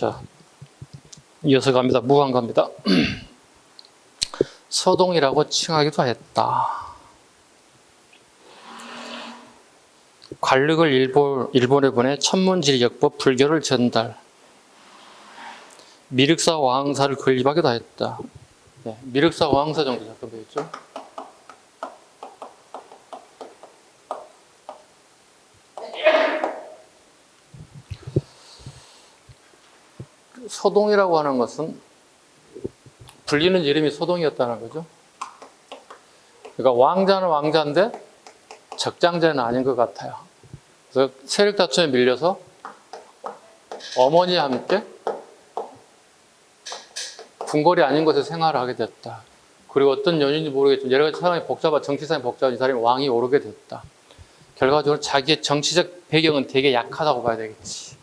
자, 이어서 갑니다. 무한 갑니다. 서동이라고 칭하기도 했다. 관력을 일본에 보내 천문지리역법 불교를 전달. 미륵사 왕사를 건립하기도 했다. 네, 미륵사 왕사 정도 잠깐 보였죠. 서동이라고 하는 것은 불리는 이름이 서동이었다는 거죠. 그러니까 왕자는 왕자인데 적장자는 아닌 것 같아요. 그래서 세력 다툼에 밀려서 어머니와 함께 궁궐이 아닌 곳에 생활을 하게 됐다. 그리고 어떤 연유인지 모르겠지만 여러 가지 상황이 정치상이 복잡한 이 사람이 왕이 오르게 됐다. 결과적으로 자기의 정치적 배경은 되게 약하다고 봐야 되겠지.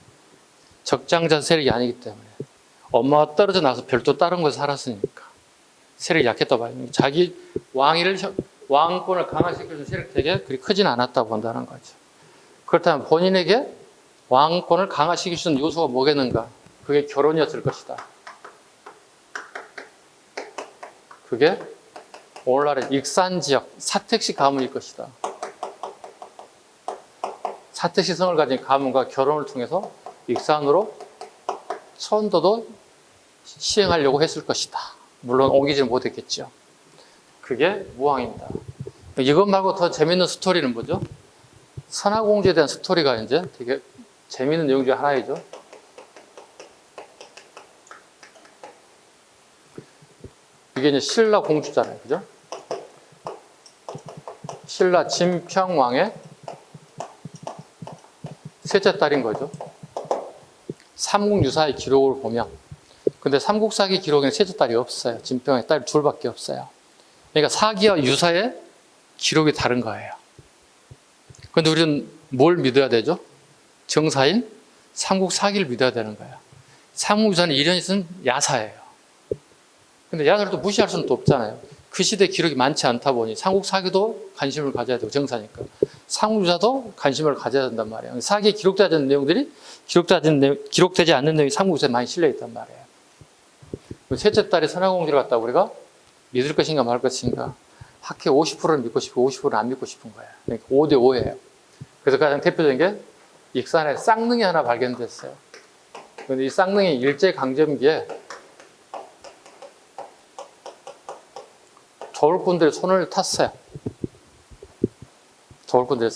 적장자 세력이 아니기 때문에. 엄마가 떨어져 나서 별도 다른 곳에 살았으니까 세력이 약했다고 봐야 됩니다. 자기 왕권을 강화시켜준 세력 되게 그리 크진 않았다고 본다는 거죠. 그렇다면 본인에게 왕권을 강화시켜주는 요소가 뭐겠는가? 그게 결혼이었을 것이다. 그게 오늘날의 익산지역 사택시 가문일 것이다. 사택시 성을 가진 가문과 결혼을 통해서 익산으로 천도도 시행하려고 했을 것이다. 물론 옮기지는 못했겠죠. 그게 무왕입니다. 이것 말고 더 재밌는 스토리는 뭐죠? 선화공주에 대한 스토리가 이제 되게 재밌는 내용 중 하나이죠. 이게 이제 신라 공주잖아요. 그죠? 신라 진평왕의 셋째 딸인 거죠. 삼국유사의 기록을 보면. 근데 삼국사기 기록에는 셋째 딸이 없어요. 진평왕의 딸이 둘밖에 없어요. 그러니까 사기와 유사의 기록이 다른 거예요. 그런데 우리는 뭘 믿어야 되죠? 정사인 삼국사기를 믿어야 되는 거예요. 삼국유사는 이런 것은 야사예요. 근데 야사를 또 무시할 수는 또 없잖아요. 그 시대 기록이 많지 않다 보니 삼국사기도 관심을 가져야 되고 정사니까. 삼국유사도 관심을 가져야 된단 말이에요. 사기에 기록되지 않는 내용들이 기록되지 않는 내용이 삼국유사에 많이 실려 있단 말이에요. 셋째 딸이 선화공주를 갖다 우리가 믿을 것인가 말 것인가. 학회 50%는 믿고 싶고 50%는 안 믿고 싶은 거예요. 그러니까 5대 5예요. 그래서 가장 대표적인 게 익산에 쌍능이 하나 발견됐어요. 그런데 이 쌍능이 일제강점기에 저울꾼들이 손을 탔어요. 저울꾼들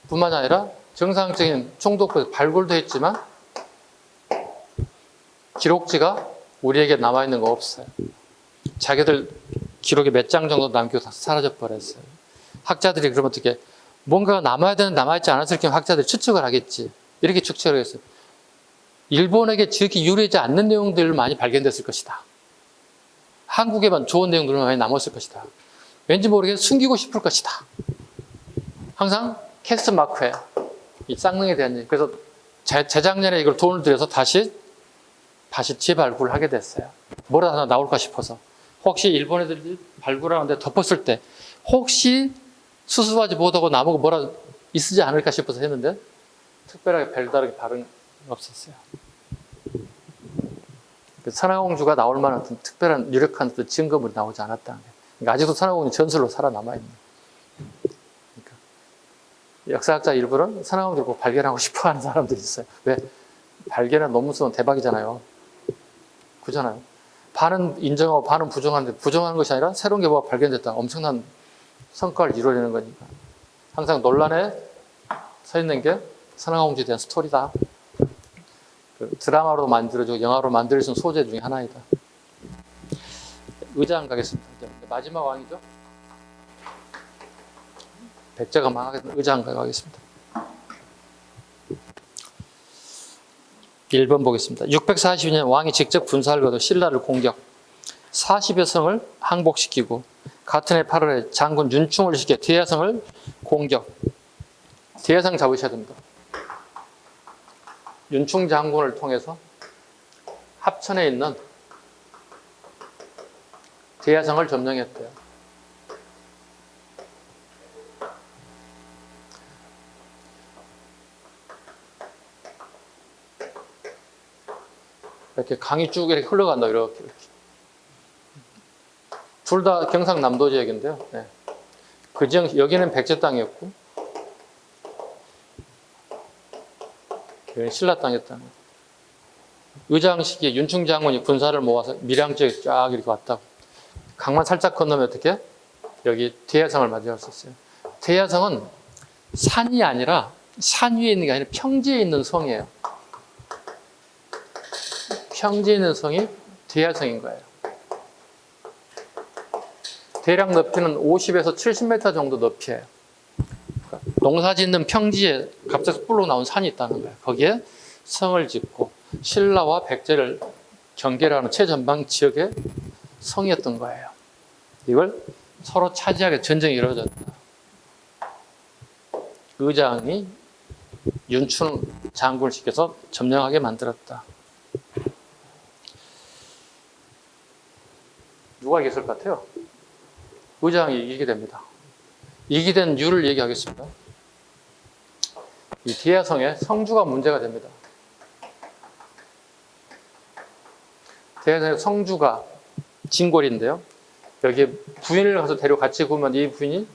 뿐만 아니라 정상적인 총독부에서 발굴도 했지만 기록지가 우리에게 남아있는 거 없어요. 자기들 기록에 몇 장 정도 남기고 다 사라져 버렸어요. 학자들이 그러면 어떻게 뭔가가 남아야 되는 남아있지 않았을 경우 학자들이 추측을 하겠지. 이렇게 추측을 했어요. 일본에게 지극히 유리하지 않는 내용들 많이 발견됐을 것이다. 한국에만 좋은 내용들이 많이 남았을 것이다. 왠지 모르게 숨기고 싶을 것이다. 항상 캐스트 마크예요. 이 쌍능에 대한 얘기. 그래서 재작년에 이걸 돈을 들여서 다시 재발굴을 하게 됐어요. 뭐라도 하나 나올까 싶어서. 혹시 일본 애들이 발굴하는데 덮었을 때 혹시 수수하지 못하고 나무가 뭐라 있지 않을까 싶어서 했는데 특별하게 별다르게 발은 없었어요. 선화공주가 나올 만한 어떤 특별한 유력한 어떤 증거물이 나오지 않았다는 거예요. 그러니까 아직도 선화공주 전설로 살아남아있는 거예요. 그러니까 역사학자 일부는 선화공주를 꼭 발견하고 싶어하는 사람들이 있어요. 왜? 발견한 논문 쓰면 대박이잖아요. 그잖아요. 반은 인정하고 반은 부정하는데 부정하는 것이 아니라 새로운 게 뭐가 발견됐다. 엄청난 성과를 이루어내는 거니까. 항상 논란에 서 있는 게 선화공주에 대한 스토리다. 드라마로 만들어지고 영화로 만들 수 있는 소재 중에 하나이다. 의장 가겠습니다. 마지막 왕이죠. 백제가 망하겠습니다. 의장 가겠습니다. 1번 보겠습니다. 642년 왕이 직접 군사를 거둬 신라를 공격. 40여 성을 항복시키고 같은 해 8월에 장군 윤충을 시켜 대야성을 공격. 대야성 잡으셔야 됩니다. 윤충 장군을 통해서 합천에 있는 대야성을 점령했대요. 이렇게 강이 쭉 이렇게 흘러간다, 이렇게. 둘 다 경상남도 지역인데요. 네. 그 지역, 여기는 백제 땅이었고, 여기는 신라 땅이었다는 거예요. 의장 시기에 윤충 장군이 군사를 모아서 밀양 지역에 쫙 이렇게 왔다고. 강만 살짝 건너면 어떻게? 여기 대야성을 맞이할 수 있어요. 대야성은 산이 아니라 산 위에 있는 게 아니라 평지에 있는 성이에요. 평지에 있는 성이 대야성인 거예요. 대략 높이는 50에서 70m 정도 높이에요. 그러니까 농사 짓는 평지에 갑자기 뿔로 나온 산이 있다는 거예요. 거기에 성을 짓고 신라와 백제를 경계를 하는 최전방 지역의 성이었던 거예요. 이걸 서로 차지하게 전쟁이 이루어졌다. 의장이 윤춘 장군을 시켜서 점령하게 만들었다. 누가 이겼을 것 같아요? 의장이 이기게 됩니다. 이기게 된 이유를 얘기하겠습니다. 이 대야성에 성주가 문제가 됩니다. 대야성에 성주가 진골인데요. 여기에 부인을 가서 데리고 같이 구면 이 부인이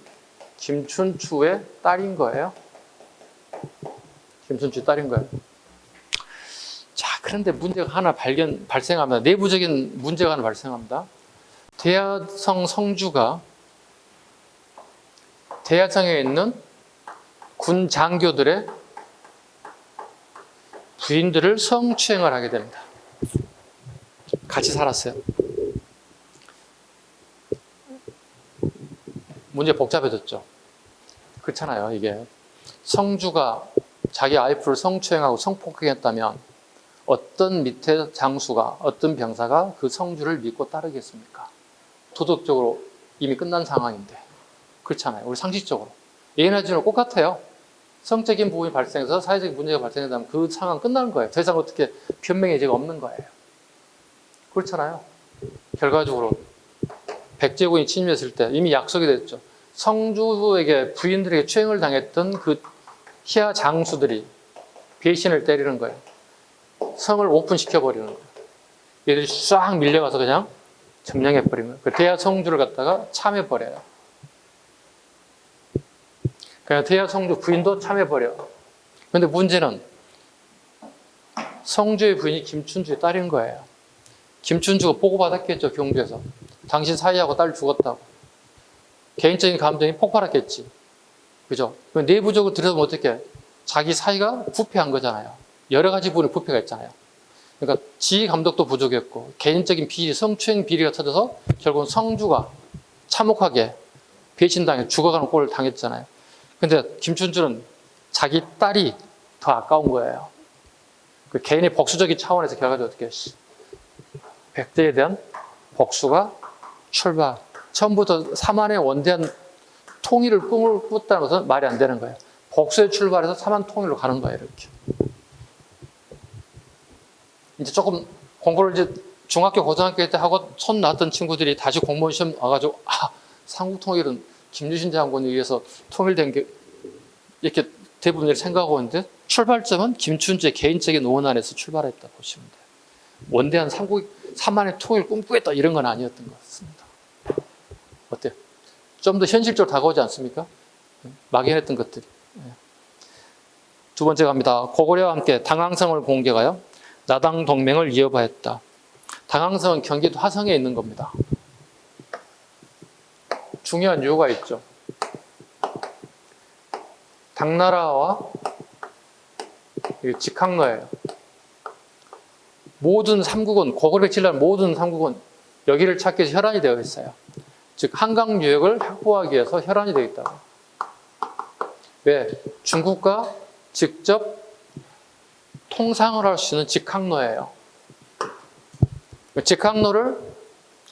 김춘추의 딸인 거예요. 김춘추의 딸인 거예요. 자, 그런데 문제가 하나 발생합니다. 내부적인 문제가 하나 발생합니다. 대야성 성주가 대야성에 있는 군 장교들의 부인들을 성추행을 하게 됩니다. 같이 살았어요. 문제 복잡해졌죠. 그렇잖아요. 이게 성주가 자기 와이프를 성추행하고 성폭행했다면 어떤 밑에 장수가, 어떤 병사가 그 성주를 믿고 따르겠습니까? 도덕적으로 이미 끝난 상황인데. 그렇잖아요. 우리 상식적으로. 예나 지나 똑같아요. 성적인 부분이 발생해서 사회적인 문제가 발생한다면 그 상황 끝나는 거예요. 더 이상 어떻게 변명의 여지가 없는 거예요. 그렇잖아요. 결과적으로 백제군이 침입했을 때 이미 약속이 됐죠. 성주에게 부인들에게 추행을 당했던 그 희하 장수들이 배신을 때리는 거예요. 성을 오픈시켜버리는 거예요. 얘들이 쫙 밀려가서 그냥 점령해버리는 거예요. 대야 성주를 갖다가 참해버려요. 그냥 대야 성주 부인도 참해버려. 그런데 문제는 성주의 부인이 김춘주의 딸인 거예요. 김춘주가 보고받았겠죠, 경주에서. 당신 사이하고 딸 죽었다고. 개인적인 감정이 폭발했겠지. 그죠? 내부적으로 들여다보면 어떻게? 자기 사이가 부패한 거잖아요. 여러 가지 부분에 부패가 있잖아요. 그러니까 지휘 감독도 부족했고, 개인적인 비리, 성추행 비리가 터져서 결국은 성주가 참혹하게 배신당해 죽어가는 꼴을 당했잖아요. 근데 김춘주는 자기 딸이 더 아까운 거예요. 그 개인의 복수적인 차원에서 결과적으로 어떻게 백제에 대한 복수가 출발. 처음부터 삼한의 원대한 통일을 꿈을 꿨다는 것은 말이 안 되는 거예요. 복수에 출발해서 삼한 통일로 가는 거예요, 이렇게. 이제 조금 공부를 이제 중학교, 고등학교 때 하고 손 놨던 친구들이 다시 공무원 시험 와가지고, 삼국 통일은 김유신 장군에 의해서 통일된 게 이렇게 대부분 생각하고 있는데 출발점은 김춘주의 개인적인 원한에서 출발했다 보시면 돼요. 원대한 삼한의 통일을 꿈꾸겠다 이런 건 아니었던 것 같습니다. 어때요? 좀 더 현실적으로 다가오지 않습니까? 막연했던 것들이. 두 번째 갑니다. 고구려와 함께 당항성을 공격하여 나당 동맹을 이어가했다. 당항성은 경기도 화성에 있는 겁니다. 중요한 이유가 있죠. 당나라와 직항로예요. 모든 삼국은, 고구려 진라는 모든 삼국은 여기를 찾기 위해서 혈안이 되어 있어요. 즉 한강 유역을 확보하기 위해서 혈안이 되어 있다고. 왜? 중국과 직접 통상을 할 수 있는 직항로예요. 직항로를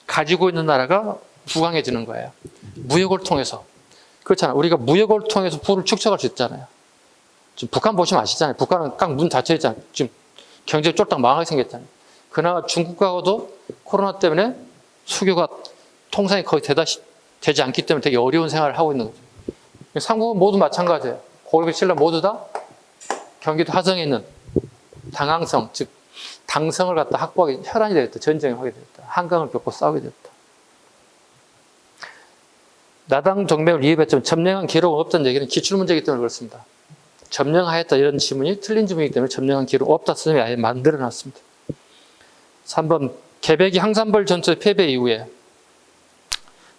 가지고 있는 나라가 부강해지는 거예요. 무역을 통해서. 그렇잖아요. 우리가 무역을 통해서 부를 축적할 수 있잖아요. 지금 북한 보시면 아시잖아요. 북한은 깡 문 닫혀 있잖아요. 지금 경제 쫄딱 망하게 생겼잖아요. 그나마 중국하고도 코로나 때문에 수교가 통상이 거의 되지 않기 때문에 되게 어려운 생활을 하고 있는 거죠. 삼국은 모두 마찬가지예요. 고구려 신라 모두 다 경기도 화성에 있는 당항성, 즉 당성을 갖다 확보하기 혈안이 되었다. 전쟁을 하게 되었다. 한강을 겪고 싸우게 되었다. 나당 정맥을 이해했지만 점령한 기록은 없다는 얘기는 기출문제이기 때문에 그렇습니다. 점령하였다 이런 지문이 틀린 지문이기 때문에 점령한 기록 없다 쓰면 아예 만들어놨습니다. 3번 개백이 항산벌 전투 패배 이후에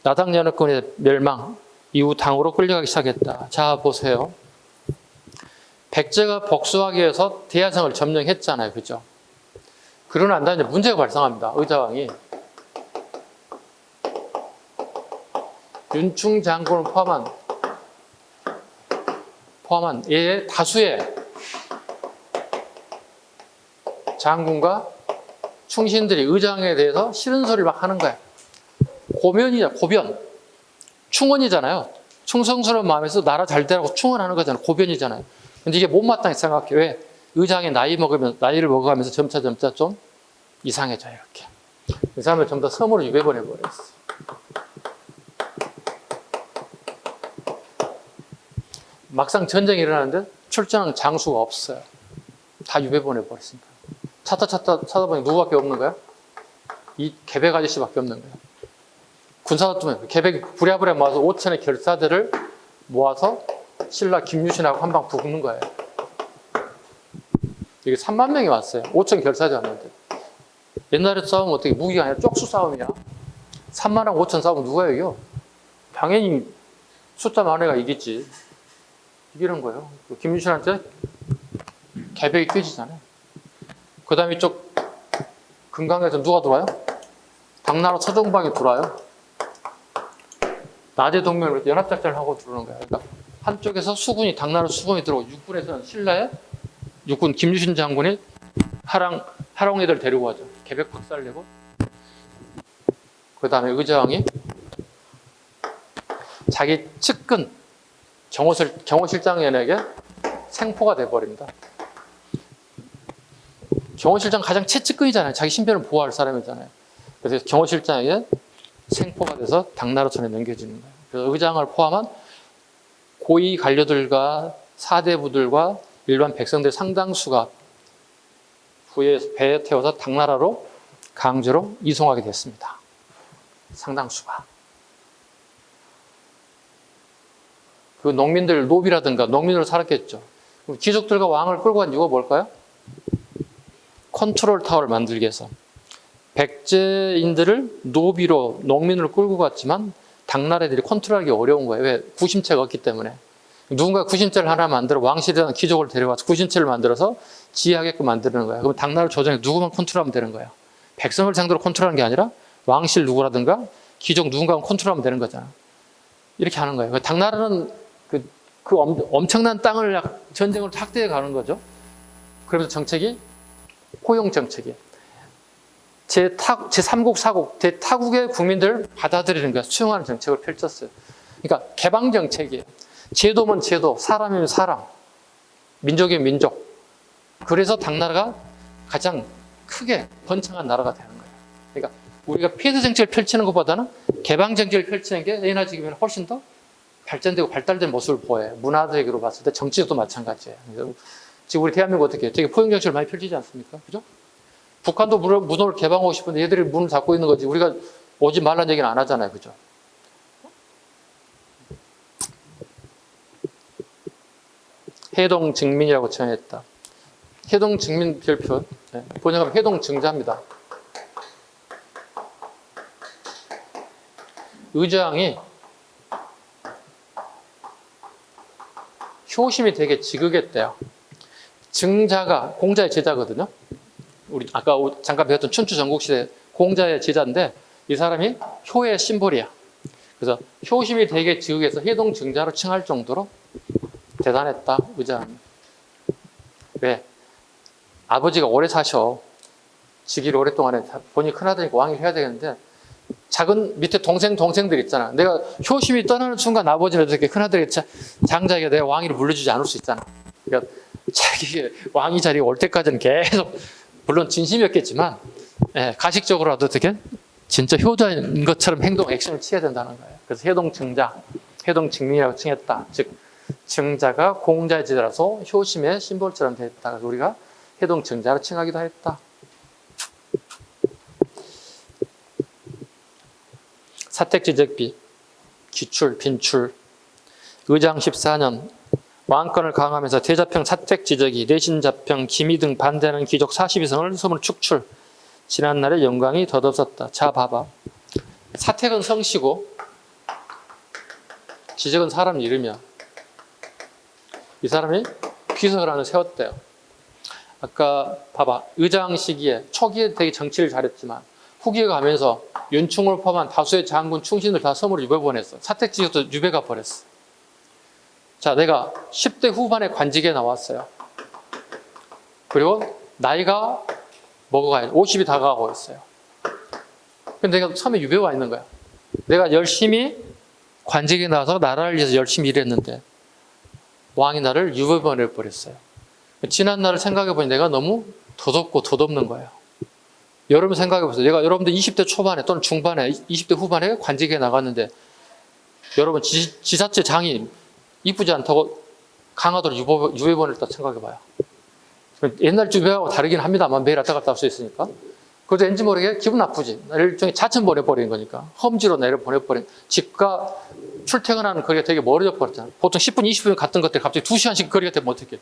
나당 연합군의 멸망 이후 당으로 끌려가기 시작했다. 자 보세요. 백제가 복수하기 위해서 대야성을 점령했잖아요. 그죠? 그러고 난 다음에 문제가 발생합니다. 의자왕이 윤충 장군을 포함한 얘 다수의 장군과 충신들이 의장에 대해서 싫은 소리를 막 하는 거야. 고변. 충원이잖아요. 충성스러운 마음에서 나라 잘 되라고 충원하는 거잖아요. 고변이잖아요. 근데 이게 못마땅히 생각해. 왜? 의장이 나이를 먹어가면서 점차 좀 이상해져요. 이렇게. 이 사람을 전부 다 섬으로 유배보내버렸어. 막상 전쟁이 일어나는데 출전하는 장수가 없어요. 다 유배보내버렸습니다. 찾아보니 누구밖에 없는 거야? 이 개백 아저씨밖에 없는 거야. 군사활동에 개백이 부랴부랴 모아서 5천의 결사들을 모아서 신라 김유신하고 한 방 붙는 거예요. 이게 3만 명이 왔어요. 5천 결사들 왔는데. 옛날에 싸우면 어떻게 무기가 아니라 쪽수 싸움이야. 3만하고 5천 싸우면 누가 이겨? 당연히 숫자 많은 애가 이기지. 이기는 거예요. 김유신한테 개백이 깨지잖아요. 그 다음에 이쪽 금강에서 누가 들어와요? 당나라 서정방이 들어와요. 낮에 동맹을 연합작전을 하고 들어오는 거예요. 그러니까 한쪽에서 당나라 수군이 들어오고 육군에서는 신라의 육군 김유신 장군이 하랑 애들 데리고 가죠. 개백 박살내고 그 다음에 의자왕이 자기 측근 경호실장에게 생포가 돼버립니다. 경호실장 가장 최측근이잖아요. 자기 신변을 보호할 사람이잖아요. 그래서 경호실장에게 생포가 돼서 당나라 손에 넘겨지는 거예요. 그래서 의장을 포함한 고위 관료들과 사대부들과 일반 백성들 상당수가 후에 배에 태워서 당나라로 강제로 이송하게 됐습니다. 상당수가. 그 농민들 노비라든가 농민으로 살았겠죠. 귀족들과 왕을 끌고 간 이유가 뭘까요? 컨트롤 타워를 만들기 위해서. 백제인들을 노비로 농민으로 끌고 갔지만 당나라 애들이 컨트롤하기 어려운 거예요. 왜? 구심체가 없기 때문에. 누군가 구심체를 하나 만들어 왕실이라는 귀족을 데려와서 구심체를 만들어서 지휘하게끔 만드는 거예요. 그럼 당나라 조정에 누구만 컨트롤하면 되는 거예요. 백성을 상대로 컨트롤하는 게 아니라 왕실 누구라든가 귀족 누군가 컨트롤하면 되는 거잖아. 이렇게 하는 거예요. 당나라는 그 엄청난 땅을 전쟁으로 확대해 가는 거죠. 그러면서 정책이 포용 정책이에요. 제3국, 4국, 대타국의 국민들을 받아들이는 거야. 수용하는 정책을 펼쳤어요. 그러니까 개방 정책이에요. 제도면 제도, 사람이면 사람, 민족이면 민족. 그래서 당나라가 가장 크게 번창한 나라가 되는 거예요. 그러니까 우리가 폐쇄 정책을 펼치는 것보다는 개방 정책을 펼치는 게 A나 지금은 훨씬 더 발전되고 발달된 모습을 보여요. 문화적으로 봤을 때 정치도 마찬가지예요. 지금 우리 대한민국 어떻게 해요? 되게 포용 정책을 많이 펼치지 않습니까? 그죠? 북한도 문을 개방하고 싶은데 얘들이 문을 닫고 있는 거지. 우리가 오지 말라는 얘기는 안 하잖아요. 그죠? 해동증민이라고 정했다. 해동증민 별표, 번역하면 해동증자입니다. 의장이 효심이 되게 지극했대요. 증자가 공자의 제자거든요. 우리 아까 잠깐 배웠던 춘추 전국시대 공자의 제자인데 이 사람이 효의 심볼이야. 그래서 효심이 되게 지극해서 해동증자로 칭할 정도로 대단했다. 의장. 왜? 아버지가 오래 사셔. 직위를 오랫동안 해. 본인이 큰아들이니까 왕위를 해야 되겠는데 작은 밑에 동생들 있잖아. 내가 효심이 떠나는 순간 아버지는 이렇게 큰아들이 장자에게 내가 왕위를 물려주지 않을 수 있잖아. 그러니까 자기 왕위 자리에 올 때까지는 계속 물론 진심이었겠지만 가식적으로라도 어떻게 진짜 효자인 것처럼 액션을 취해야 된다는 거예요. 그래서 해동증민이라고 칭했다. 즉 증자가 공자의 제자라서 효심의 심볼처럼 됐다. 그래서 우리가 해동증자로 칭하기도 했다. 사택지적비, 기출, 빈출. 의장 14년 왕권을 강화하면서 대자평 사택지적이 내신자평 기미 등 반대하는 귀족 42성을 소문 축출. 지난날의 영광이 덧없었다. 자 봐봐. 사택은 성씨고 지적은 사람 이름이야. 이 사람이 비서를 하나 세웠대요. 아까 봐봐. 의장 시기에 초기에 되게 정치를 잘했지만 후기에 가면서 윤충을 포함한 다수의 장군 충신들 다 섬으로 유배 보냈어. 사택지적도 유배가 버렸어. 자, 내가 10대 후반에 관직에 나왔어요. 그리고 나이가 먹어가야 50이 다가가고 있어요. 근데 내가 섬에 유배 와 있는 거야. 내가 열심히 관직에 나와서 나라를 위해서 열심히 일했는데 왕이 나를 유배 보내버렸어요. 지난 날을 생각해보니 내가 너무 덧없고 덧없는 거예요. 여러분 생각해보세요. 내가 여러분들 20대 초반에 또는 중반에 20대 후반에 관직에 나갔는데 여러분 지자체 장이 이쁘지 않다고 강화도로 유배 보냈다 생각해봐요. 옛날 유배하고 다르긴 합니다만 매일 왔다 갔다 할 수 있으니까. 그래도 왠지 모르게 기분 나쁘지. 일종의 자천 보내버린 거니까. 험지로 내려 보내버린. 집과 출퇴근하는 거리가 되게 멀어져 버렸잖아. 보통 10분, 20분 갔던 것들이 갑자기 2시간씩 거리가 되면 어떡해.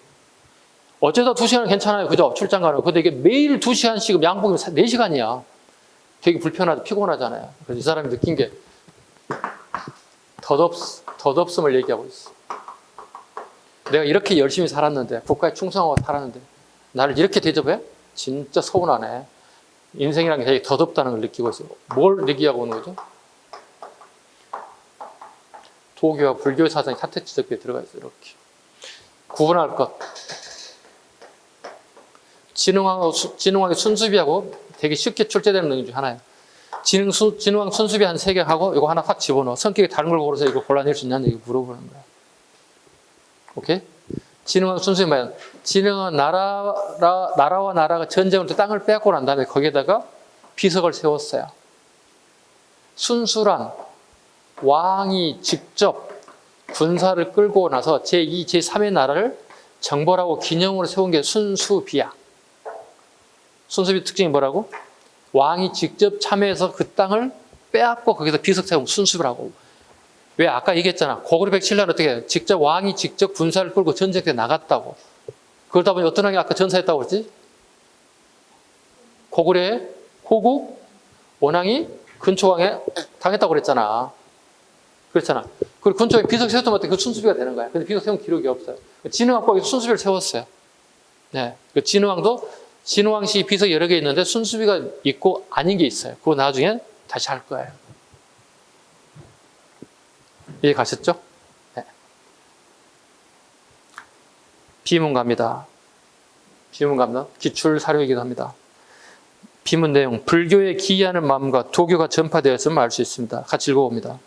어쩌다 2시간은 괜찮아요. 그죠? 출장 가는 거. 근데 이게 매일 2시간씩 양복이면 4시간이야. 되게 불편하고 피곤하잖아요. 그래서 이 사람이 느낀 게 덧없음을 얘기하고 있어. 내가 이렇게 열심히 살았는데, 국가에 충성하고 살았는데, 나를 이렇게 대접해? 진짜 서운하네. 인생이라는 게 되게 덧없다는 걸 느끼고 있어요. 뭘 얘기하고 오는 거죠? 도교와 불교 사상이 사택지적에 들어가 있어요. 이렇게. 구분할 것. 진흥왕의 순수비하고 되게 쉽게 출제되는 내용 중 하나예요. 진흥왕 순수비 한 3개 하고 이거 하나 확 집어넣어. 성격이 다른 걸 고르서 이거 골라낼 수 있냐는 얘기 물어보는 거야. 오케이? 진흥왕 순수비 뭐야? 진흥은 나라와 나라가 전쟁을 또 땅을 빼앗고 난 다음에 거기에다가 비석을 세웠어요. 순수란 왕이 직접 군사를 끌고 나서 제2, 제3의 나라를 정벌하고 기념으로 세운 게 순수비야. 순수비 특징이 뭐라고? 왕이 직접 참여해서 그 땅을 빼앗고 거기서 비석 세운 순수비라고. 왜 아까 얘기했잖아. 고구려 107년 어떻게 해? 직접 왕이 직접 군사를 끌고 전쟁에 나갔다고. 그러다 보니 어떤 왕이 아까 전사했다고 그랬지? 고구려의 호국 원왕이 근초왕에 당했다고 그랬잖아. 그렇잖아. 그리고 근초에 비석 세웠던 것도 그 순수비가 되는 거야. 근데 비석 세운 기록이 없어요. 진흥왕 거기서 순수비를 세웠어요. 네. 그 진흥왕시 비석이 여러 개 있는데 순수비가 있고 아닌 게 있어요. 그거 나중에 다시 할 거예요. 이해 가셨죠? 네. 비문 갑니다. 기출 사료이기도 합니다. 비문 내용, 불교에 기이하는 마음과 도교가 전파되었음을 알 수 있습니다. 같이 읽어봅니다.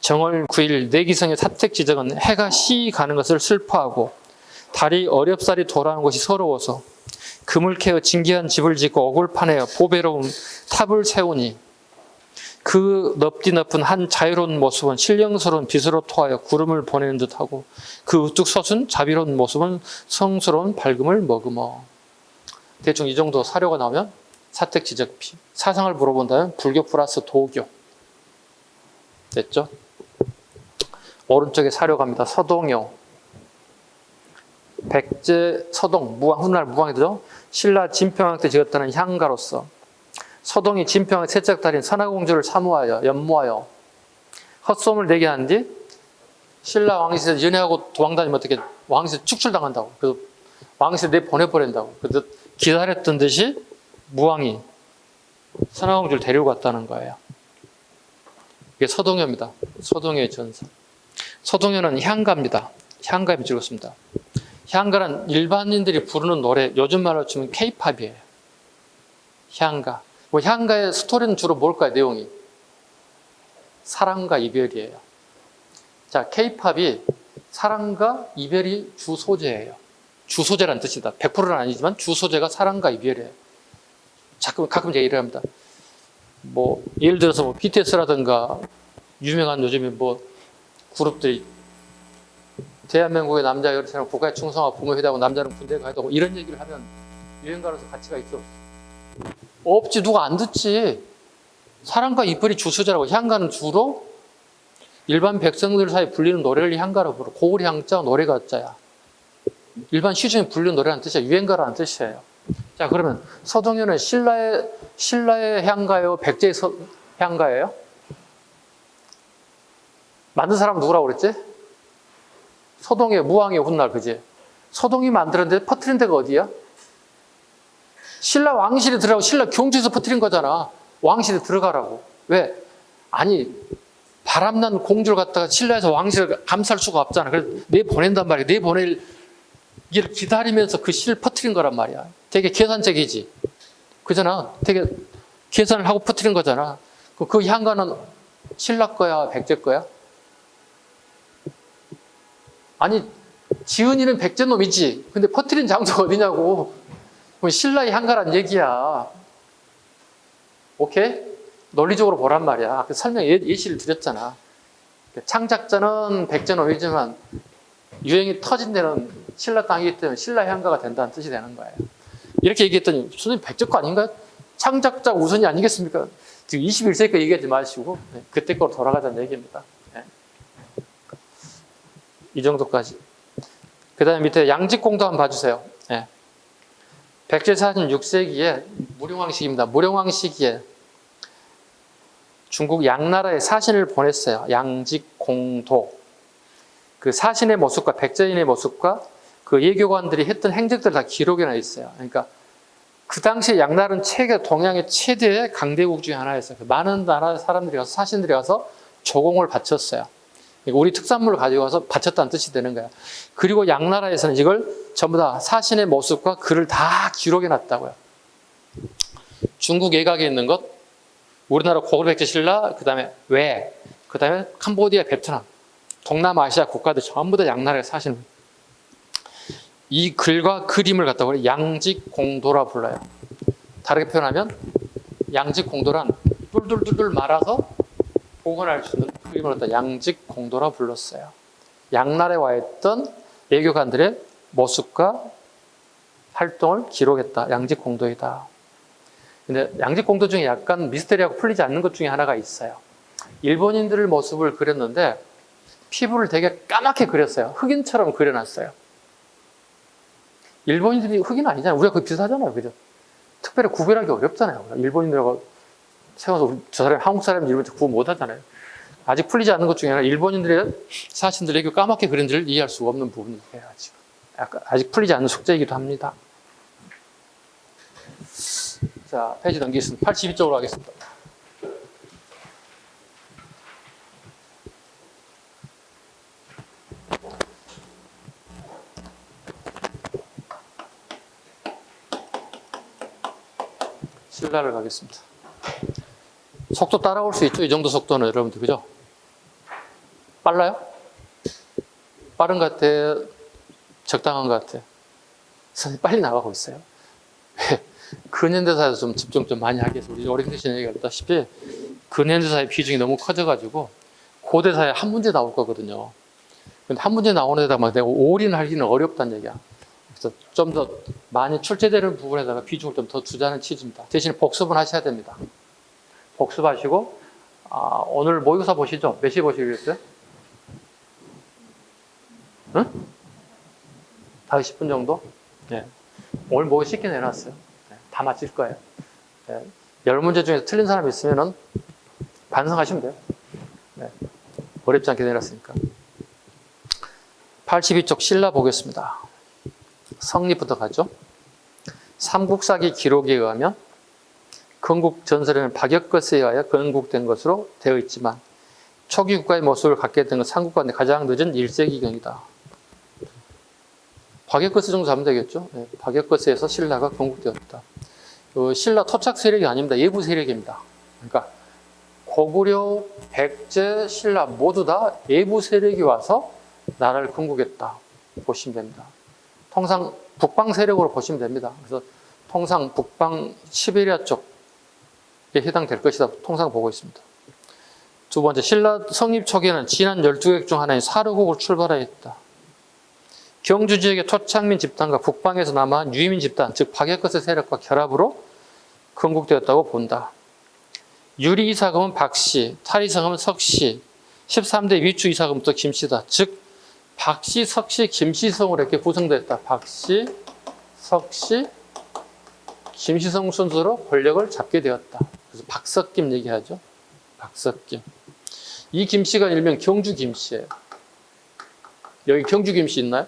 정월 9일 내기성의 사택지적은 해가 시 가는 것을 슬퍼하고 달이 어렵사리 돌아오는 것이 서러워서 금을 캐어 진귀한 집을 짓고 옥을 파내어 보배로운 탑을 세우니 그 넙디 높은 한 자유로운 모습은 신령스러운 빛으로 토하여 구름을 보내는 듯하고 그 우뚝 솟은 자비로운 모습은 성스러운 밝음을 머금어. 대충 이 정도 사료가 나오면 사택지적비. 사상을 물어본다면 불교 플러스 도교. 됐죠? 오른쪽에 사료 갑니다. 서동요. 백제 서동, 훗날 무왕이 되죠. 신라 진평왕 때 지었다는 향가로서 서동이 진평왕의 셋째 딸인 선화공주를 사모하여 연모하여 헛소문을 내게 한 뒤 신라 왕실에서 연애하고 도망다니면 어떻게 왕실 축출당한다고. 그래서 왕실 내보내버린다고. 그래서 기다렸던 듯이 무왕이 선화공주를 데리고 갔다는 거예요. 이게 서동요입니다. 서동요의 전설. 서동요는 향가입니다. 향가에 찍었습니다. 향가는 일반인들이 부르는 노래, 요즘 말로 치면 K-팝이에요. 향가. 뭐 향가의 스토리는 주로 뭘까요? 내용이 사랑과 이별이에요. 자, K-팝이 사랑과 이별이 주 소재예요. 주 소재라는 뜻이다. 100%는 아니지만 주 소재가 사랑과 이별이에요. 가끔 제가 이래 합니다. 뭐 예를 들어서 뭐 BTS라든가 유명한 요즘에 뭐 그룹들이 대한민국의 남자 여자처럼 국가에 충성하고 부모에 회다고 남자는 군대에 가야 되고 이런 얘기를 하면 유행가로서 가치가 있어? 없지. 누가 안 듣지. 사랑과 이빨이 주수자라고 향가는 주로 일반 백성들 사이에 불리는 노래를 향가로 부르고 고을 향자 노래가 자야. 일반 시중에 불리는 노래라는 뜻이야. 유행가라는 뜻이에요. 자, 그러면 서동요는 신라의 향가예요? 백제의 향가예요? 만든 사람 누구라고 그랬지? 서동의 무왕의 훗날, 그지? 서동이 만들었는데 퍼뜨린 데가 어디야? 신라 왕실에 들어가고 신라 경주에서 퍼뜨린 거잖아. 왕실에 들어가라고. 왜? 아니, 바람난 공주를 갖다가 신라에서 왕실을 감쌀 수가 없잖아. 그래서 내보낸단 말이야. 내보낼 일 기다리면서 그 씨를 퍼뜨린 거란 말이야. 되게 계산적이지. 그잖아. 되게 계산을 하고 퍼뜨린 거잖아. 그 향가는 신라 거야, 백제 거야? 아니, 지은이는 백제 놈이지. 근데 퍼뜨린 장소가 어디냐고. 그럼 신라의 향가란 얘기야. 오케이? 논리적으로 보란 말이야. 그 설명 예시를 드렸잖아. 창작자는 백제 놈이지만 유행이 터진 데는 신라 땅이기 때문에 신라 향가가 된다는 뜻이 되는 거예요. 이렇게 얘기했더니 선생님 백제 거 아닌가요? 창작자 우선이 아니겠습니까? 지금 21세기 거 얘기하지 마시고 그때 거로 돌아가자는 얘기입니다. 이 정도까지. 그 다음에 밑에 양직공도 한번 봐주세요. 백제 46세기에 무령왕 시기에 중국 양나라에 사신을 보냈어요. 양직공도. 그 사신의 모습과 백제인의 모습과 그 예교관들이 했던 행적들 다 기록에 나 있어요. 그러니까 그 당시에 양나라는 동양의 최대의 강대국 중에 하나였어요. 많은 나라 사람들이 가서 사신들이 가서 조공을 바쳤어요. 그러니까 우리 특산물을 가지고 와서 바쳤다는 뜻이 되는 거예요. 그리고 양나라에서는 이걸 전부 다 사신의 모습과 글을 다 기록해 놨다고요. 중국 예각에 있는 것, 우리나라 고구려백제 신라, 그 다음에 외, 그 다음에 캄보디아, 베트남, 동남아시아 국가들 전부 다 양나라에 사시는 거예요. 이 글과 그림을 갖다가 양직공도라 불러요. 다르게 표현하면 양직공도란 뚫뚫뚫뚫 말아서 복원할 수 있는 그림을 갖다 양직공도라 불렀어요. 양나라에 와 있던 예교관들의 모습과 활동을 기록했다. 양직공도이다. 근데 양직공도 중에 약간 미스테리하고 풀리지 않는 것 중에 하나가 있어요. 일본인들의 모습을 그렸는데 피부를 되게 까맣게 그렸어요. 흑인처럼 그려놨어요. 일본인들이 흑인 아니잖아요. 우리가 그 비슷하잖아요. 그죠? 특별히 구별하기 어렵잖아요. 일본인들하고 세워서 저 사람이 한국 사람인지 일본인지 구분 못 하잖아요. 아직 풀리지 않는 것 중에 하나 일본인들의 사신들에게 까맣게 그린 데를 이해할 수가 없는 부분이에요. 아직 풀리지 않는 숙제이기도 합니다. 자, 페이지 넘기겠습니다. 82쪽으로 하겠습니다. 신라를 가겠습니다. 속도 따라올 수 있죠? 이 정도 속도는 여러분들, 그죠? 빨라요? 빠른 것 같아? 적당한 것 같아? 선생님 빨리 나가고 있어요. 근현대사에서 좀 집중 좀 많이 하기 위해서 우리 오리엔테이션 얘기했다시피 근현대사의 비중이 너무 커져가지고 고대사에 한 문제 나올 거거든요. 근데 한 문제 나오는 데다가 내가 올인하기는 어렵다는 얘기야. 그래서 좀 더 많이 출제되는 부분에다가 비중을 좀 더 두자는 취지입니다. 대신 복습은 하셔야 됩니다. 복습하시고 오늘 모의고사 보시죠? 몇 시에 보시기로 했어요? 응? 5시 10분 정도? 네. 오늘 모의고사 쉽게 내놨어요. 네. 다 맞힐 거예요. 네. 10문제 중에서 틀린 사람 있으면 반성하시면 돼요. 네. 어렵지 않게 내놨으니까. 82쪽 신라 보겠습니다. 성립부터 가죠. 삼국사기 기록에 의하면 건국 전설에는 박역것에 의하여 건국된 것으로 되어 있지만 초기 국가의 모습을 갖게 된 건 삼국가인데 가장 늦은 1세기경이다. 박역거스 정도 잡으면 되겠죠. 네, 박역거스에서 신라가 건국되었다. 신라 토착 세력이 아닙니다. 예부 세력입니다. 그러니까 고구려, 백제, 신라 모두 다 예부 세력이 와서 나라를 건국했다 보시면 됩니다. 통상 북방 세력으로 보시면 됩니다. 그래서 통상 북방 시베리아 쪽에 해당될 것이다 통상 보고 있습니다. 두 번째, 신라 성립 초기에는 진한 12객 중 하나인 사르국을 출발하였다. 경주 지역의 토착민 집단과 북방에서 남아한 유이민 집단, 즉 박역거스 세력과 결합으로 건국되었다고 본다. 유리 이사금은 박씨, 탈이사금은 석씨, 13대 위추 이사금은 또 김씨다. 즉 박씨, 석씨, 김씨성으로 이렇게 구성되었다. 박씨, 석씨, 김씨성 순서로 권력을 잡게 되었다. 그래서 박석김 얘기하죠. 박석김. 이 김씨가 일명 경주 김씨예요. 여기 경주 김씨 있나요?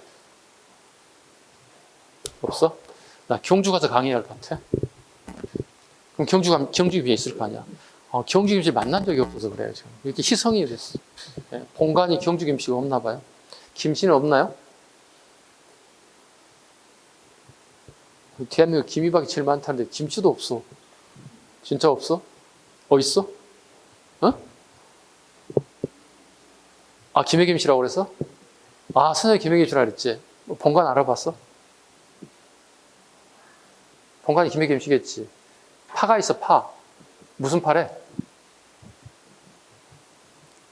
없어? 나 경주 가서 강의할 것 같아. 그럼 경주 김씨 있을 거 아니야. 경주 김씨 만난 적이 없어서 그래요. 지금. 이렇게 희성이 됐어. 예, 본관이 경주 김씨가 없나 봐요. 김씨는 없나요? 대한민국 김이박이 제일 많다는데 김씨도 없어. 진짜 없어? 있어? 김혜김 씨라고 그랬어? 선생님 김혜김 씨라고 그랬지. 본관 알아봤어? 본관이 김혜김 씨겠지. 파가 있어, 파. 무슨 파래?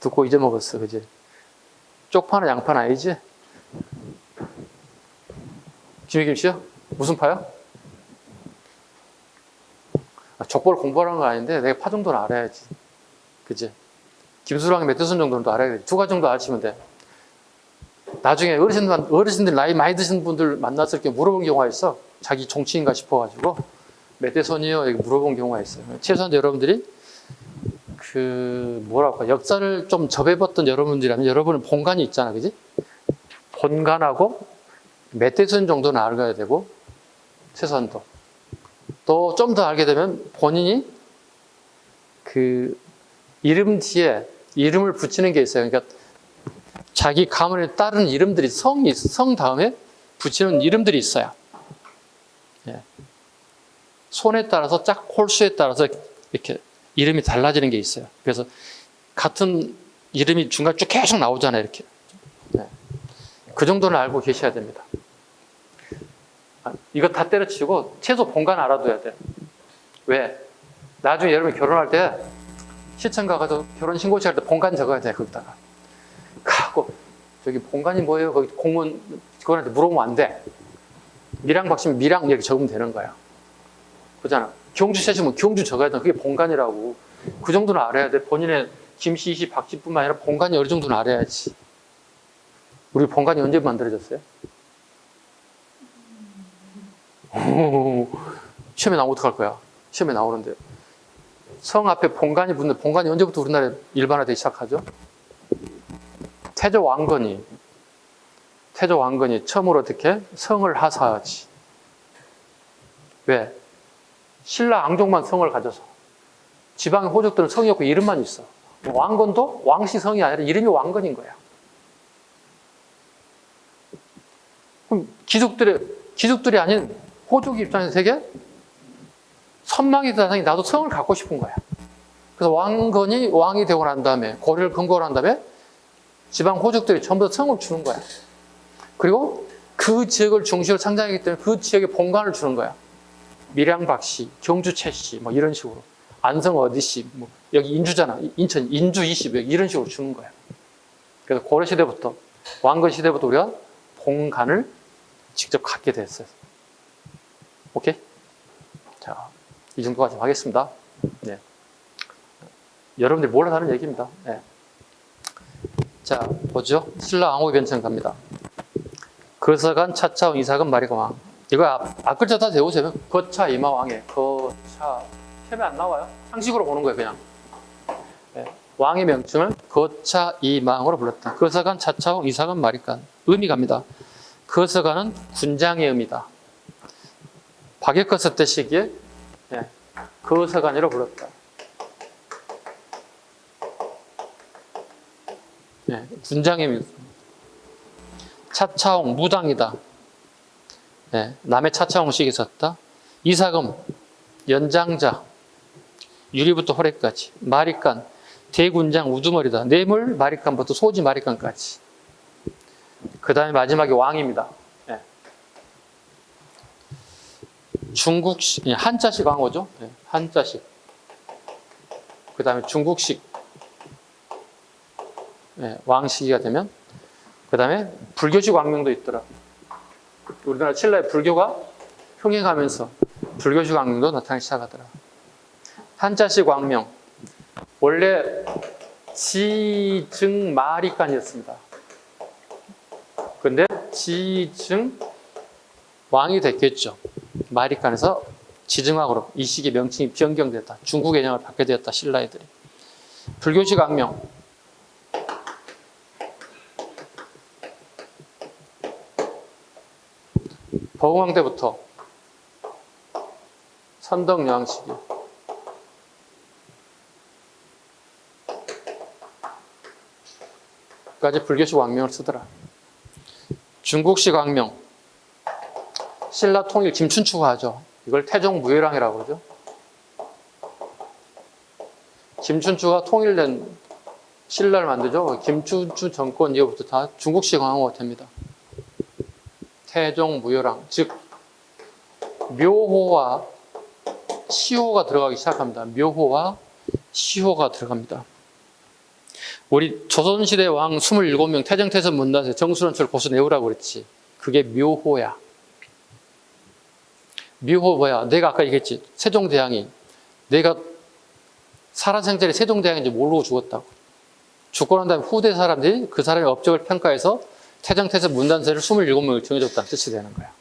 듣고 잊어먹었어, 그지? 쪽파는 양파는 아니지? 김혜김 씨요? 무슨 파요? 족보를 공부하는 거 아닌데 내가 파 정도는 알아야지. 그지? 김수랑 매트선 정도는 또 알아야 돼. 두 가지 정도 아시면 돼. 나중에 어르신들 나이 많이 드신 분들 만났을 때 물어본 경우가 있어. 자기 정치인가 싶어가지고 매트선이요? 이렇게 물어본 경우가 있어요. 최소한 여러분들이 역사를 좀 접해봤던 여러분들이라면 여러분은 본관이 있잖아, 그지? 본관하고 매트선 정도는 알아야 되고 최소한도. 또 좀 더 알게 되면 본인이 이름 뒤에 이름을 붙이는 게 있어요. 그러니까 자기 가문에 따른 이름들이 성 다음에 붙이는 이름들이 있어요. 예. 손에 따라서 홀수에 따라서 이렇게 이름이 달라지는 게 있어요. 그래서 같은 이름이 중간에 쭉 계속 나오잖아요. 이렇게. 예. 그 정도는 알고 계셔야 됩니다. 이거 다 때려치고 최소 본관 알아둬야 돼요. 왜? 나중에 여러분이 결혼할 때 시청 가가지고 결혼 신고식 할 때 본관 적어야 돼. 거기다가 가고 저기 본관이 뭐예요? 거기 공무원 직원한테 물어보면 안 돼. 미랑 박씨면 미랑 이렇게 적으면 되는 거야. 그잖아. 경주 세시면 경주 적어야 돼. 그게 본관이라고. 그 정도는 알아야 돼. 본인의 김씨, 이씨, 박씨뿐만 아니라 본관이 어느 정도는 알아야지. 우리 본관이 언제 만들어졌어요? 시험에 나오면 어떡할 거야? 시험에 나오는데. 성 앞에 본관이 붙는, 본관이 언제부터 우리나라에 일반화되기 시작하죠? 태조 왕건이 처음으로 어떻게 성을 하사하지. 왜? 신라 앙종만 성을 가져서. 지방의 호족들은 성이 없고 이름만 있어. 왕건도 왕씨 성이 아니라 이름이 왕건인 거야. 그럼 귀족들이 아닌 호족 입장에서 되게 선망이 대상이 나도 성을 갖고 싶은 거야. 그래서 왕건이 왕이 되고 난 다음에 고려를 건국을 한 다음에 지방 호족들이 전부 다 성을 주는 거야. 그리고 그 지역을 중심으로 창작하기 때문에 그 지역에 본관을 주는 거야. 밀양박씨, 경주 최씨, 뭐 이런 식으로. 안성 어디씨, 뭐 여기 인주잖아. 인천 인주 이씨, 이런 식으로 주는 거야. 그래서 고려 시대부터, 왕건 시대부터 우리가 본관을 직접 갖게 됐어요. 오케이? 자, 이 정도까지 하겠습니다. 네. 여러분들이 몰라서 하는 얘기입니다. 네. 자, 보죠. 신라 앙호의 변천 갑니다. 거사간, 차차왕, 이사금, 마리가왕. 이거 앞글자 다 외우세요. 거차, 이마왕의 거차. 시험에 안 나와요. 상식으로 보는 거예요, 그냥. 네. 왕의 명칭을 거차, 이마왕으로 불렀다. 거사간, 차차왕, 이사금, 마리간. 의미 갑니다. 거사간은 군장의 의미다. 박역거서 때 시기에 거사간이라고 불렀다. 군장의 의미. 차차홍, 무당이다. 남의 차차홍식이 있었다. 이사금, 연장자. 유리부터 호래까지. 마리간, 대군장, 우두머리다. 뇌물, 마리간부터 소지, 마리간까지. 그 다음에 마지막에 왕입니다. 중국식, 한자식 왕호죠. 한자식. 그 다음에 중국식 왕시기가 되면, 그 다음에 불교식 왕명도 있더라. 우리나라 신라의 불교가 흥행하면서 불교식 왕명도 나타나기 시작하더라. 한자식 왕명, 원래 지증 마리간이었습니다. 근데 지증 왕이 됐겠죠. 마리간에서 지증왕으로 이 시기 명칭이 변경됐다. 중국 개념을 받게 되었다. 신라 애들이. 불교식 악명. 버흥왕 때부터 선덕여왕 시기. 까지 불교식 왕명을 쓰더라. 중국식 왕명. 신라 통일 김춘추가 하죠. 이걸 태종무열왕이라고 그러죠. 김춘추가 통일된 신라를 만들죠. 김춘추 정권 이후부터 다 중국식 왕후가 됩니다. 태종무열왕, 즉 묘호와 시호가 들어가기 시작합니다. 묘호와 시호가 들어갑니다. 우리 조선시대 왕 27명 태정태선 문단세 정수론철 고수 내우라고 그랬지. 그게 묘호야. 묘호 뭐야? 내가 아까 얘기했지. 세종대왕이 내가 살아생전에 세종대왕인지 모르고 죽었다고. 죽고 난 다음에 후대 사람들이 그 사람의 업적을 평가해서 태정태선 문단세를 27명을 정해줬다는 뜻이 되는 거야.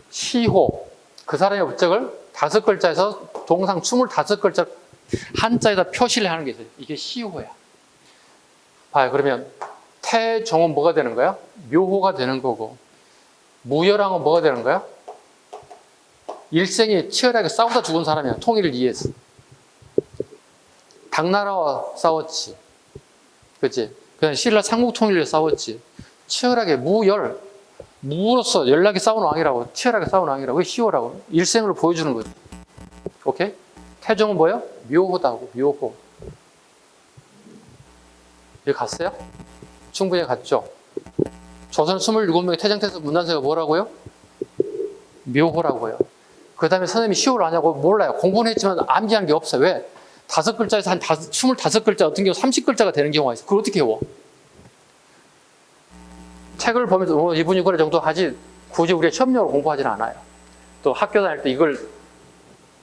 시호. 그 사람의 업적을 5글자에서 동상 25글자 한자에다 표시를 하는 게 있어요. 이게 시호야. 봐요. 그러면 태종은 뭐가 되는 거야? 묘호가 되는 거고, 무열왕은 뭐가 되는 거야? 일생에 치열하게 싸우다 죽은 사람이야. 통일을 위해서. 당나라와 싸웠지. 그치? 그냥 신라 삼국 통일을 싸웠지. 치열하게 무열. 무로서 연락이 싸운 왕이라고. 치열하게 싸운 왕이라고. 그게 시호라고. 일생으로 보여주는 거지. 오케이? 태종은 뭐예요? 묘호다고. 묘호. 여기 갔어요? 충분히 갔죠? 조선 27명의 태정태선 문단세가 뭐라고요? 묘호라고요. 그 다음에 선생님이 시호를 아냐고 몰라요. 공부는 했지만 암기한 게 없어요. 왜? 5글자에서 한 25글자, 어떤 경우 30글자가 되는 경우가 있어요. 그걸 어떻게 외워? 책을 보면서 이분이 그래 정도 하지 굳이 우리가 시험용으로 공부하지는 않아요. 또 학교 다닐 때 이걸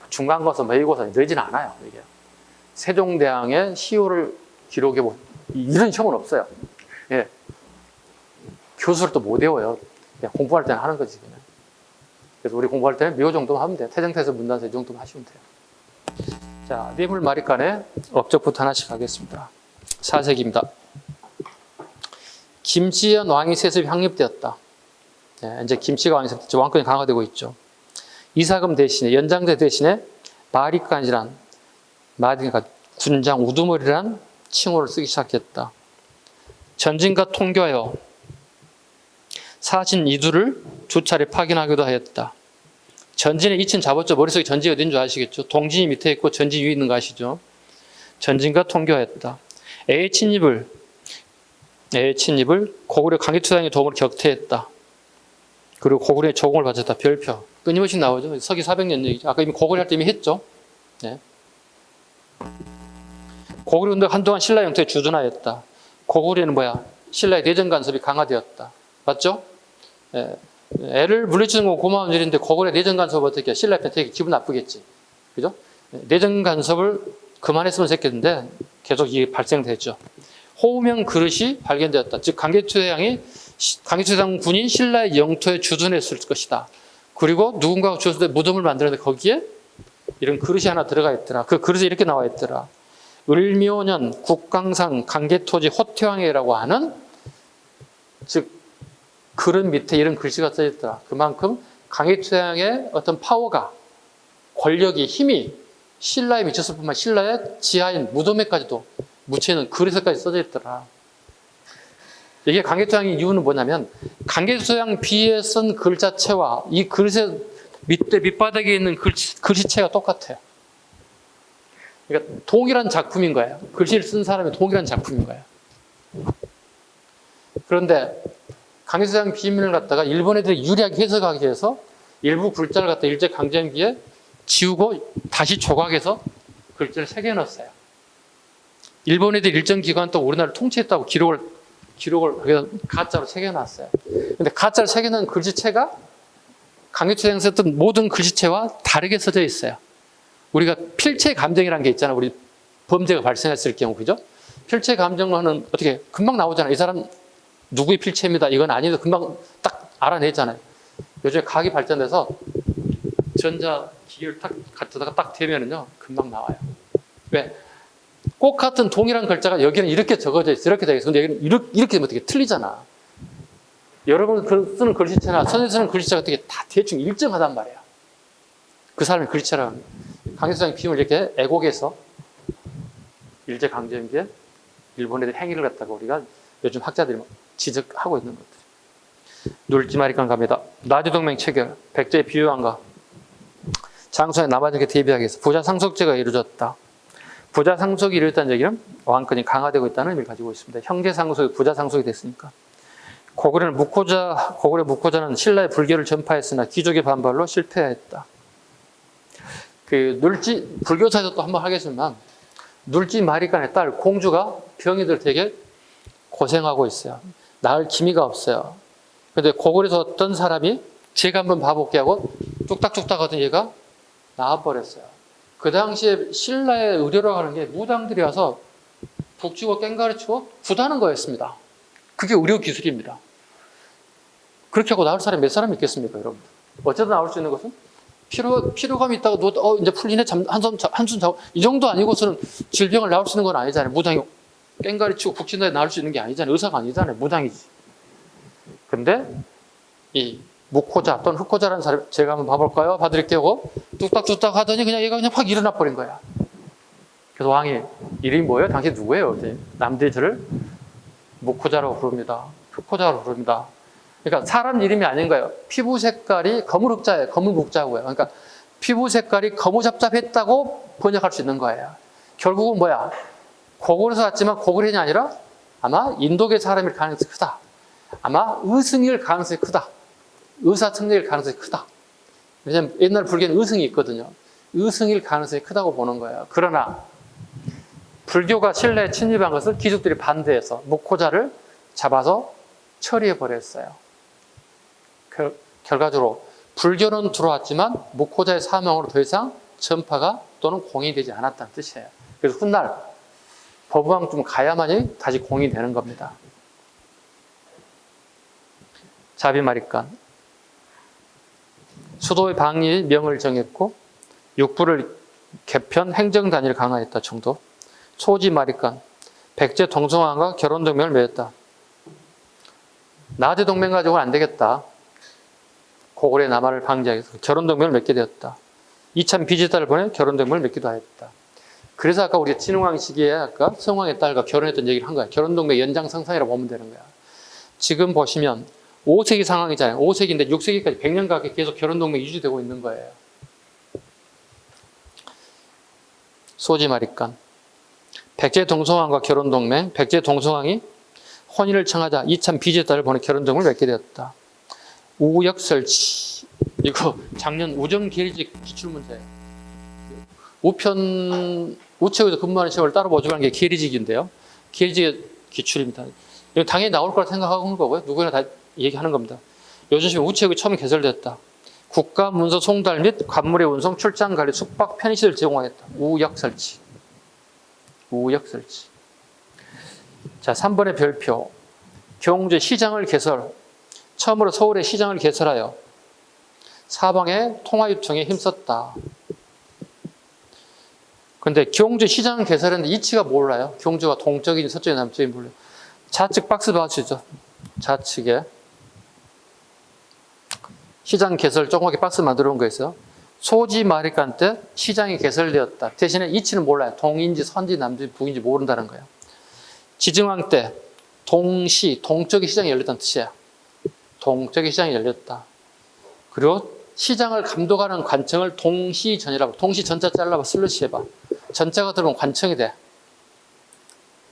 중간고사, 모의고사 늘지는 않아요. 이게. 세종대왕의 시호를 기록해본 이런 시험은 없어요. 예. 교수를 또 못 외워요. 그냥 공부할 때는 하는 거지. 그냥. 그래서 우리 공부할 때는 묘 정도만 하면 돼요. 태정태선 문단세 이 정도만 하시면 돼요. 자, 뇌물마리간의 업적부터 하나씩 하겠습니다. 4세기입니다. 김치현 왕위 세습이 확립되었다. 예, 이제 김치가 왕위 세습, 왕권이 강화되고 있죠. 이사금 대신에, 연장제 대신에 마리간이란, 마리간, 군장, 우두머리란 칭호를 쓰기 시작했다. 전진과 통교하여 사신 이두를 두 차례 파견하기도 하였다. 전진의 이치는 잡았죠. 머릿속에 전진이 어딘 줄 아시겠죠? 동진이 밑에 있고 전진이 위에 있는 거 아시죠? 전진과 통교하였다. 애의 친입을 고구려 강기투당의 도움으로 격퇴했다. 그리고 고구려의 조공을 바쳤다. 별표. 끊임없이 나오죠. 서기 400년 얘기죠. 아까 이미 고구려 할 때 이미 했죠. 네. 고구려 운동 한동안 신라 영토에 주둔하였다. 고구려는 뭐야? 신라의 내정 간섭이 강화되었다. 맞죠? 예. 애를 물리치는 건 고마운 일인데 고구려 내정 간섭을 어떻게 해? 신라한테 되게 기분 나쁘겠지. 그죠? 내정 간섭을 그만했으면 좋겠는데 계속 이게 발생됐죠. 호우명 그릇이 발견되었다. 즉 강개투대왕 군이 신라의 영토에 주둔했을 것이다. 그리고 누군가가 주었을 때 무덤을 만들었는데 거기에 이런 그릇이 하나 들어가 있더라. 그 그릇에 이렇게 나와 있더라. 을묘년 국강상 강개토지 호태왕이라고 하는, 즉 그릇 밑에 이런 글씨가 써 있더라. 그만큼 강개토대왕의 어떤 파워가, 권력이, 힘이 신라에 미쳤을 뿐만 신라의 지하인 무덤에까지도 묻혀있는 그릇에까지 써져 있더라. 이게 강개토대왕의 이유는 뭐냐면 강개토대왕 비에 쓴 글자체와 이 그릇의 밑바닥에 있는 글씨체가 똑같아요. 그러니까 동일한 작품인 거예요. 글씨를 쓴 사람이 동일한 작품인 거예요. 그런데 강개토대왕 비밀을 갖다가 일본 애들이 유리하게 해석하기 위해서 일부 글자를 갖다 일제강점기에 지우고 다시 조각해서 글자를 새겨넣었어요. 일본 애들이 일정 기간 동안 우리나라를 통치했다고 기록을 가짜로 새겨놨어요. 근데 가짜로 새겨놓은 글씨체가 강개토대왕이 썼던 모든 글씨체와 다르게 써져 있어요. 우리가 필체 감정이라는 게 있잖아요. 우리 범죄가 발생했을 경우, 그죠? 필체 감정론은 어떻게 금방 나오잖아요. 이 사람 누구의 필체입니다. 이건 아니도 금방 딱 알아내잖아요. 요즘에 과학이 발전돼서 전자 기계를 딱 갖다가 딱 대면은요, 금방 나와요. 왜? 꼭 같은 동일한 글자가 여기는 이렇게 적어져 있어. 이렇게 되어 있어. 근데 여기는 이렇게 되면 어떻게 틀리잖아. 여러분 쓰는 글씨체나 선생님 쓰는 글씨체가 어떻게 다 대충 일정하단 말이야. 그 사람의 글씨체라는 거예요. 강혜수장의 비밀을 이렇게 애곡에서 일제강점기에 일본의 행위를 갖다가 우리가 요즘 학자들이 지적하고 있는 것들. 눌지마리간 갑니다. 나주동맹 체결, 백제의 비유한가. 장수의 남아전에 대비하기 위해서 부자 상속제가 이루어졌다. 부자 상속이 이루어졌다는 얘기는 왕권이 강화되고 있다는 의미를 가지고 있습니다. 형제 상속이 부자 상속이 됐으니까. 고구려의 묵고자는 신라의 불교를 전파했으나 귀족의 반발로 실패했다. 불교사에서 또 한번 하겠지만, 눌지마리간의 딸 공주가 병이들 되게 고생하고 있어요. 낳을 기미가 없어요. 근데 고구려에서 어떤 사람이 제가 한번 봐볼게 하고 뚝딱뚝딱 하던 얘가 나와버렸어요. 그 당시에 신라의 의료라고 하는 게 무당들이 와서 북치고 깽가르치고 구다는 거였습니다. 그게 의료 기술입니다. 그렇게 하고 나올 사람이 몇 사람 있겠습니까, 여러분? 어쨌든 나올 수 있는 것은 피로감이 있다고 이제 풀리네, 한숨 자고, 이 정도 아니고서는 질병을 나올 수 있는 건 아니잖아요. 무당이 깽가리치고 북친다에 나올 수 있는 게 아니잖아요. 의사가 아니잖아요. 무당이지. 근데 이 묵호자 또는 흑호자라는 사람, 제가 한번 봐볼까요? 봐드릴게요. 뚝딱뚝딱 하더니 그냥 얘가 그냥 확 일어나 버린 거야. 그래서 왕이 이름이 뭐예요? 당신 누구예요? 남들이 저를 묵호자라고 부릅니다. 흑호자라고 부릅니다. 그러니까 사람 이름이 아닌 거예요. 피부 색깔이 거무흑자예요. 거무묵자고요. 그러니까 피부 색깔이 거무잡잡했다고 번역할 수 있는 거예요. 결국은 뭐야? 고구려에서 왔지만 고구려인이 아니라 아마 인도계 사람일 가능성이 크다. 아마 의승일 가능성이 크다. 의사청리일 가능성이 크다. 왜냐하면 옛날 불교는 의승이 있거든요. 의승일 가능성이 크다고 보는 거예요. 그러나 불교가 신라에 침입한 것을 귀족들이 반대해서 묵호자를 잡아서 처리해버렸어요. 결과적으로 불교는 들어왔지만 묵호자의 사명으로 더 이상 전파가 또는 공인되지 않았다는 뜻이에요. 그래서 훗날 법왕쯤 가야만이 다시 공인되는 겁니다. 자비마리간. 수도의 방위 명을 정했고 육부를 개편 행정단위를 강화했다 정도. 소지마리간. 백제 동성왕과 결혼동맹을 맺었다. 나제 동맹 가지고는 안 되겠다. 고구려의 남하를 방지하기 위해서 결혼동맹을 맺게 되었다. 이참 비지딸을 보내 결혼동맹을 맺기도 하였다. 그래서 아까 우리 진흥왕 시기에 아까 성왕의 딸과 결혼했던 얘기를 한 거야. 결혼동맹 연장선상이라고 보면 되는 거야. 지금 보시면 5세기 상황이잖아요. 5세기인데 6세기까지 100년 가까이 계속 결혼동맹이 유지되고 있는 거예요. 소지마리간. 백제 동성왕과 결혼동맹. 백제 동성왕이 혼인을 청하자 이참 비지딸을 보내 결혼동맹을 맺게 되었다. 우역설치. 이거 작년 우정계리직 기출문제예요. 우체국에서 근무하는 시험을 따로 모집하는 게 계리직인데요. 계리직의 기출입니다. 이거 당연히 나올 거라 생각하는 거고요. 누구나 다 얘기하는 겁니다. 요즘 시험 우체국이 처음 개설됐다. 국가문서 송달 및 관물의 운송, 출장 관리, 숙박, 편의시설 제공하겠다. 우역설치. 우역설치. 자, 3번의 별표. 경주 시장을 개설. 처음으로 서울의 시장을 개설하여 사방의 통화유통에 힘썼다. 근데 경주 시장 개설했는데 이치가 몰라요. 경주가 동쪽인지 서쪽인지 남쪽인지 몰라요. 좌측 박스 봐주시죠. 좌측에 시장 개설 조그맣게 박스 만들어 놓은 거 있어요. 소지마리간 때 시장이 개설되었다. 대신에 이치는 몰라요. 동인지 서인지 남인지 북인지 모른다는 거예요. 지증왕 때 동시, 동쪽의 시장이 열렸다는 뜻이야. 동쪽의 시장이 열렸다. 그리고 시장을 감독하는 관청을 동시전이라고. 동시 전자 잘라봐. 슬러시 해봐. 전자가 들어오면 관청이 돼.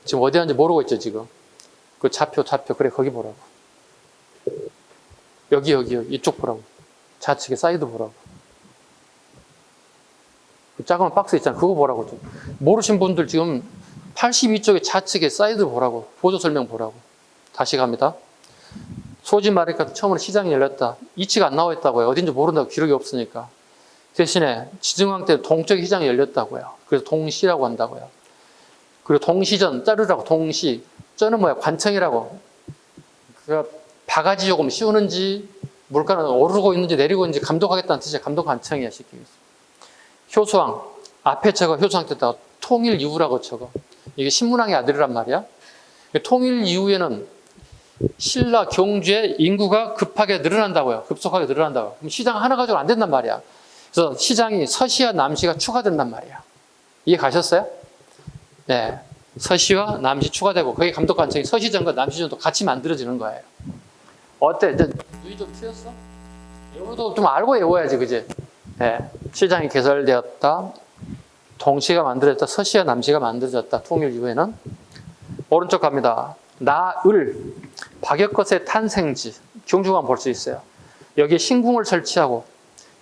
지금 어디 하는지 모르고 있죠 지금. 그 좌표 그래 거기 보라고. 여기 이쪽 보라고. 좌측에 사이드 보라고. 그 작은 박스 있잖아. 그거 보라고. 좀. 모르신 분들 지금 82쪽에 좌측에 사이드 보라고. 보조 설명 보라고. 다시 갑니다. 소지마리간 처음으로 시장이 열렸다. 이치가 안 나와 있다고요. 어딘지 모른다고. 기록이 없으니까. 대신에 지증왕 때 동쪽에 시장이 열렸다고요. 그래서 동시라고 한다고요. 그리고 동시전, 자르라고 동시. 쩌는 뭐야? 관청이라고. 그 바가지 조금 씌우는지 물가는 오르고 있는지 내리고 있는지 감독하겠다는 뜻이야. 감독 관청이야. 쉽게 얘기해서. 효소왕. 앞에 적어 효소왕 뜻다가 통일 이후라고 적어. 이게 신문왕의 아들이란 말이야. 통일 이후에는 신라 경주의 인구가 급하게 늘어난다고요. 급속하게 늘어난다고요. 그럼 시장 하나 가지고 안 된단 말이야. 그래서 시장이 서시와 남시가 추가된단 말이야. 이해 가셨어요? 네. 서시와 남시 추가되고 거기 감독관청이 서시전과 남시전도 같이 만들어지는 거예요. 어때? 이제 눈이 좀 트였어? 이것도 좀 알고 외워야지, 그지? 네. 시장이 개설되었다. 동시가 만들어졌다. 서시와 남시가 만들어졌다. 통일 이후에는. 오른쪽 갑니다. 나을. 박역것의 탄생지. 경주관 볼 수 있어요. 여기에 신궁을 설치하고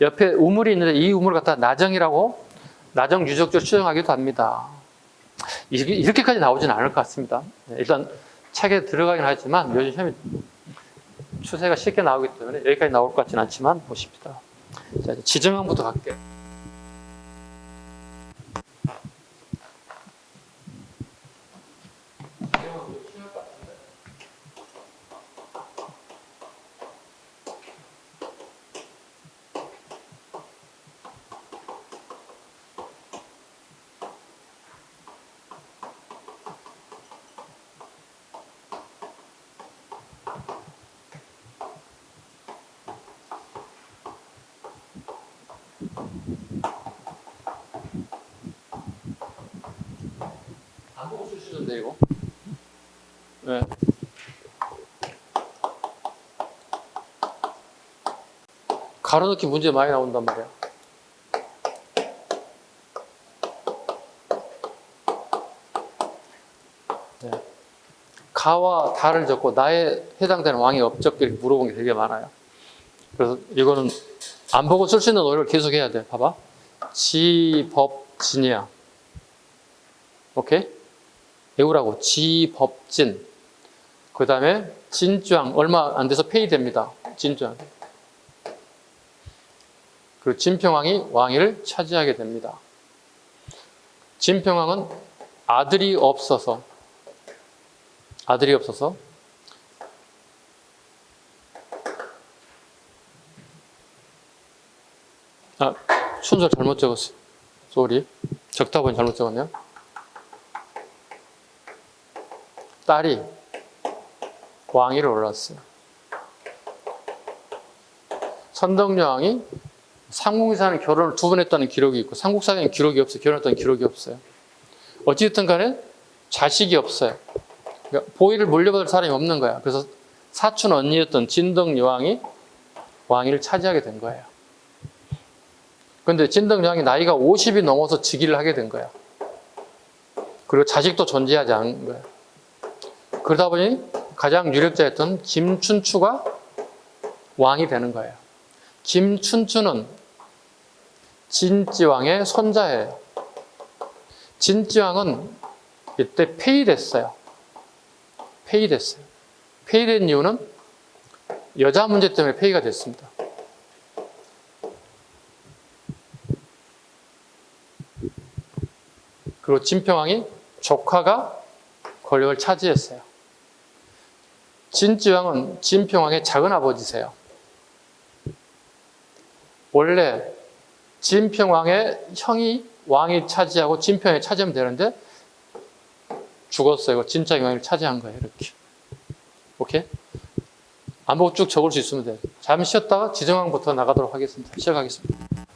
옆에 우물이 있는데 이 우물을 갖다 나정이라고 나정 유적지로 추정하기도 합니다. 이렇게까지 나오지는 않을 것 같습니다. 일단 책에 들어가긴 하지만 요즘 시험이 추세가 쉽게 나오기 때문에 여기까지 나올 것 같지는 않지만 보십니다. 자, 이제 지정항부터 갈게요. 안 보고 쓰시던데 이거? 네. 가로넣기 문제 많이 나온단 말이야. 네. 가와 다를 적고 나에 해당되는 왕의 업적 이렇게 물어본 게 되게 많아요. 그래서 이거는 안 보고 쓸 수 있는 노력을 계속 해야 돼. 봐봐. 지법진이야. 오케이? 외우라고. 지법진. 그 다음에 진주왕. 얼마 안 돼서 폐위됩니다. 진주왕. 그리고 진평왕이 왕위를 차지하게 됩니다. 진평왕은 아들이 없어서 순서를 잘못 적었어. 쏘리. 적다 보니 잘못 적었네요. 딸이 왕위를 올랐어요. 선덕여왕이 삼국유사는 결혼을 2번 했다는 기록이 있고 삼국사에는 기록이 없어요. 결혼했다는 기록이 없어요. 어찌됐든 간에 자식이 없어요. 그러니까 보위를 물려받을 사람이 없는 거야. 그래서 사촌 언니였던 진덕여왕이 왕위를 차지하게 된 거예요. 그런데 진덕여왕이 나이가 50이 넘어서 즉위를 하게 된 거야. 그리고 자식도 존재하지 않은 거야. 그러다 보니 가장 유력자였던 김춘추가 왕이 되는 거예요. 김춘추는 진지왕의 손자예요. 진지왕은 이때 폐위됐어요. 폐위된 이유는 여자 문제 때문에 폐위가 됐습니다. 그리고 진평왕이 조카가 권력을 차지했어요. 진지왕은 진평왕의 작은 아버지세요. 원래 진평왕의 형이 왕이 차지하고 진평왕이 차지하면 되는데 죽었어요. 진짜 왕위를 차지한 거예요. 이렇게. 오케이? 안 보고 쭉 적을 수 있으면 돼요. 잠시 쉬었다가 지정왕부터 나가도록 하겠습니다. 시작하겠습니다.